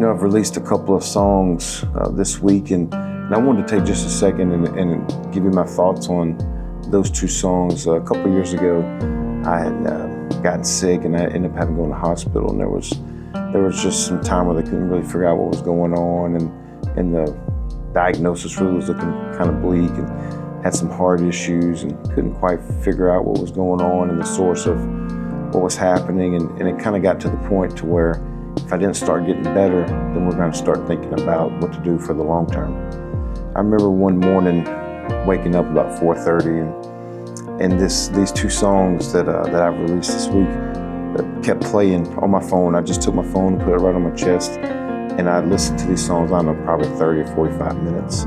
I've released a couple of songs this week, and I wanted to take just a second and give you my thoughts on those two songs. A couple of years ago, I had gotten sick, and I ended up having to go in the hospital, and there was just some time where they couldn't really figure out what was going on, and the diagnosis really was looking kind of bleak, and had some heart issues, and couldn't quite figure out what was going on and the source of what was happening, and it kind of got to the point to where if I didn't start getting better, then we're going to start thinking about what to do for the long term. I remember one morning waking up about 4:30, and these two songs that I've released this week kept playing on my phone. I just took my phone and put it right on my chest, and I listened to these songs, I don't know, probably 30 or 45 minutes,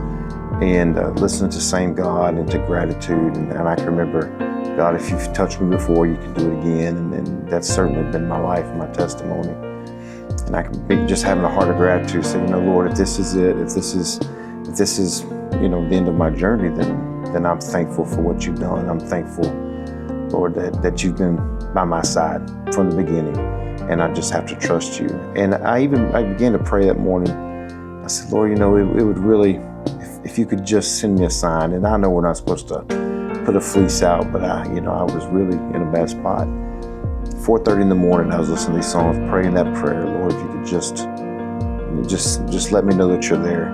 and listening to Same God and to gratitude, and I can remember, God, if you've touched me before, you can do it again, and that's certainly been my life and my testimony. And I can be just having a heart of gratitude, saying, Lord, if this is it, if this is, the end of my journey, then I'm thankful for what you've done. I'm thankful, Lord, that you've been by my side from the beginning, and I just have to trust you. And I began to pray that morning. I said, Lord, it would really, if you could just send me a sign. And I know we're not supposed to put a fleece out, but I was really in a bad spot. 4:30 in the morning, I was listening to these songs, praying that prayer. Lord, if you could just let me know that you're there.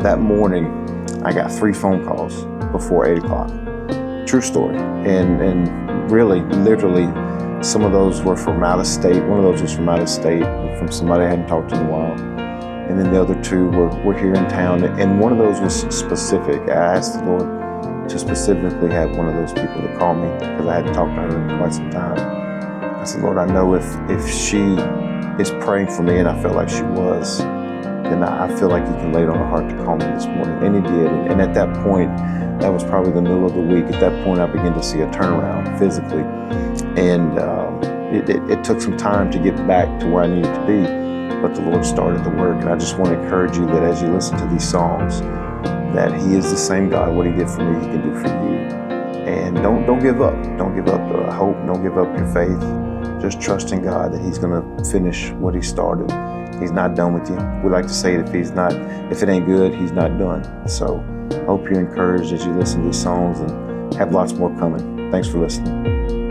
That morning, I got 3 phone calls before 8 o'clock. True story. And really, literally, some of those were from out of state. One of those was from out of state, from somebody I hadn't talked to in a while. And then the other 2 were here in town. And one of those was specific. I asked the Lord to specifically have one of those people to call me, because I hadn't talked to her in quite some time. I said, Lord, I know if she is praying for me, and I felt like she was, then I feel like you can lay it on her heart to call me this morning. And he did. And at that point, that was probably the middle of the week. At that point, I began to see a turnaround physically. And it took some time to get back to where I needed to be, but the Lord started the work. And I just want to encourage you that as you listen to these songs, that he is the same God. What he did for me, he can do for you. And don't give up. Don't give up hope. Don't give up your faith. Just trust in God that he's going to finish what he started. He's not done with you. We like to say if it ain't good, he's not done. So hope you're encouraged as you listen to these songs, and have lots more coming. Thanks for listening.